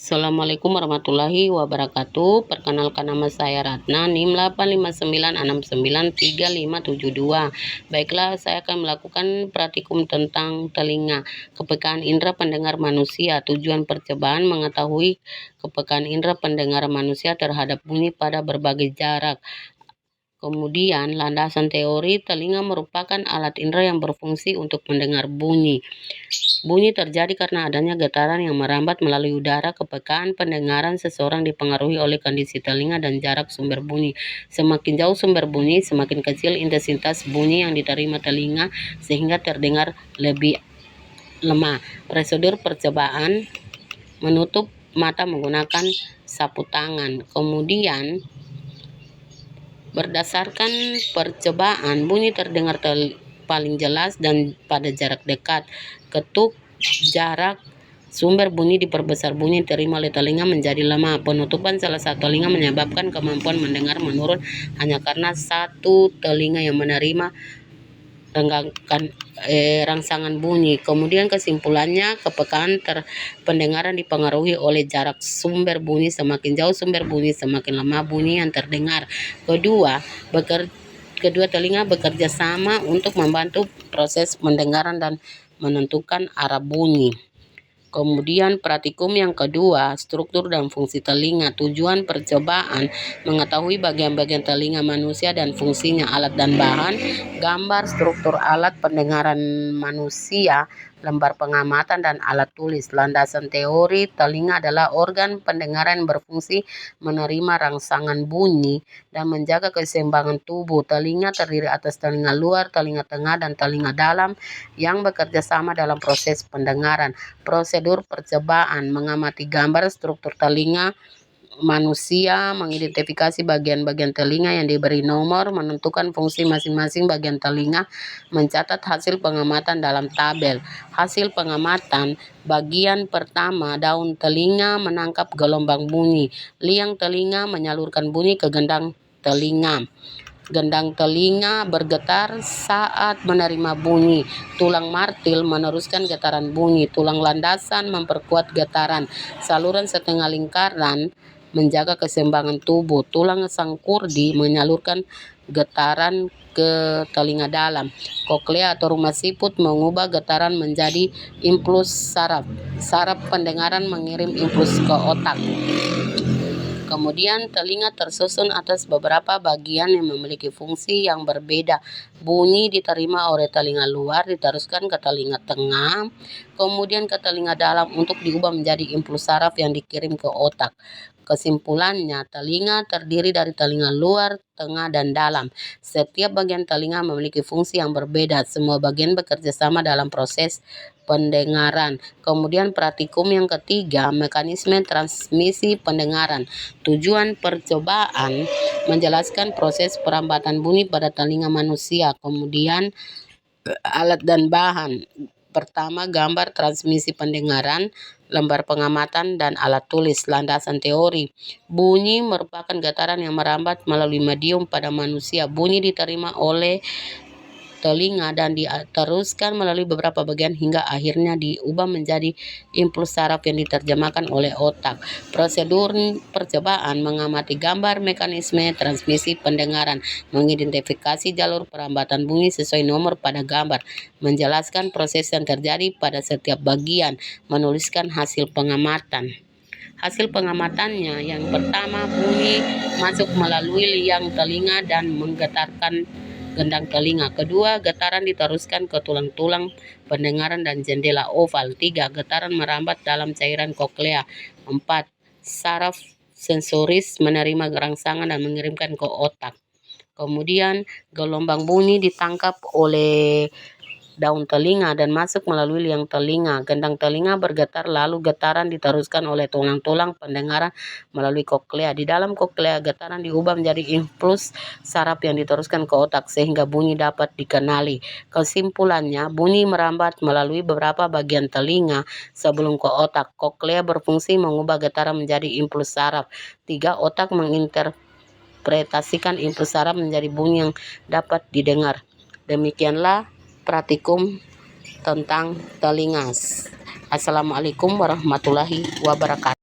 Assalamualaikum warahmatullahi wabarakatuh. Perkenalkan, nama saya Ratna, NIM 859693572. Baiklah, saya akan melakukan praktikum tentang telinga, kepekaan indera pendengar manusia. Tujuan percobaan mengetahui kepekaan indera pendengar manusia terhadap bunyi pada berbagai jarak. Kemudian, landasan teori, telinga merupakan alat indera yang berfungsi untuk mendengar bunyi. Bunyi terjadi karena adanya getaran yang merambat melalui udara. Kepekaan pendengaran seseorang dipengaruhi oleh kondisi telinga dan jarak sumber bunyi. Semakin jauh sumber bunyi, semakin kecil intensitas bunyi yang diterima telinga sehingga terdengar lebih lemah. Prosedur percobaan: menutup mata menggunakan sapu tangan. Kemudian, berdasarkan percobaan, bunyi terdengar paling jelas dan pada jarak dekat. Ketuk jarak sumber bunyi diperbesar, bunyi diterima oleh telinga menjadi lemah. Penutupan salah satu telinga menyebabkan kemampuan mendengar menurun hanya karena satu telinga yang menerima rangsangan bunyi. Kemudian kesimpulannya, kepekaan pendengaran dipengaruhi oleh jarak sumber bunyi. Semakin jauh sumber bunyi, semakin lemah bunyi yang terdengar. Kedua telinga bekerja sama untuk membantu proses pendengaran dan menentukan arah bunyi. Kemudian praktikum yang kedua, struktur dan fungsi telinga. Tujuan percobaan mengetahui bagian-bagian telinga manusia dan fungsinya. Alat dan bahan: gambar struktur alat pendengaran manusia, lembar pengamatan, dan alat tulis. Landasan teori, telinga adalah organ pendengaran yang berfungsi menerima rangsangan bunyi dan menjaga keseimbangan tubuh. Telinga terdiri atas telinga luar, telinga tengah, dan telinga dalam yang bekerja sama dalam proses pendengaran. Prosedur percobaan: mengamati gambar struktur telinga manusia, mengidentifikasi bagian-bagian telinga yang diberi nomor, menentukan fungsi masing-masing bagian telinga, mencatat hasil pengamatan dalam tabel. Hasil pengamatan: bagian pertama, daun telinga menangkap gelombang bunyi, liang telinga menyalurkan bunyi ke gendang telinga. Gendang telinga bergetar saat menerima bunyi. Tulang martil meneruskan getaran bunyi. Tulang landasan memperkuat getaran. Saluran setengah lingkaran menjaga keseimbangan tubuh. Tulang sangkurdi menyalurkan getaran ke telinga dalam. Koklea atau rumah siput mengubah getaran menjadi impuls saraf. Saraf pendengaran mengirim impuls ke otak. Kemudian telinga tersusun atas beberapa bagian yang memiliki fungsi yang berbeda. Bunyi diterima oleh telinga luar, diteruskan ke telinga tengah, kemudian ke telinga dalam untuk diubah menjadi impuls saraf yang dikirim ke otak. Kesimpulannya, telinga terdiri dari telinga luar, tengah, dan dalam. Setiap bagian telinga memiliki fungsi yang berbeda. Semua bagian bekerja sama dalam proses pendengaran. Kemudian praktikum yang ketiga, mekanisme transmisi pendengaran. Tujuan percobaan menjelaskan proses perambatan bunyi pada telinga manusia. Kemudian alat dan bahan: pertama, gambar transmisi pendengaran, lembar pengamatan, dan alat tulis. Landasan teori: bunyi merupakan getaran yang merambat melalui medium pada manusia. Bunyi diterima oleh telinga dan diteruskan melalui beberapa bagian hingga akhirnya diubah menjadi impuls saraf yang diterjemahkan oleh otak. Prosedur percobaan: mengamati gambar mekanisme transmisi pendengaran, mengidentifikasi jalur perambatan bunyi sesuai nomor pada gambar, menjelaskan proses yang terjadi pada setiap bagian, menuliskan hasil pengamatan. Hasil pengamatannya: yang pertama, bunyi masuk melalui liang telinga dan menggetarkan gendang telinga. Kedua, getaran diteruskan ke tulang-tulang pendengaran dan jendela oval. 3, getaran merambat dalam cairan koklea. 4, saraf sensoris menerima rangsangan dan mengirimkan ke otak. Kemudian gelombang bunyi ditangkap oleh daun telinga dan masuk melalui liang telinga. Gendang telinga bergetar, lalu getaran diteruskan oleh tulang-tulang pendengaran melalui koklea. Di dalam koklea, getaran diubah menjadi impuls saraf yang diteruskan ke otak sehingga bunyi dapat dikenali. Kesimpulannya, bunyi merambat melalui beberapa bagian telinga sebelum ke otak. Koklea berfungsi mengubah getaran menjadi impuls saraf. 3, otak menginterpretasikan impuls saraf menjadi bunyi yang dapat didengar. Demikianlah praktikum tentang telinga. Assalamualaikum warahmatullahi wabarakatuh.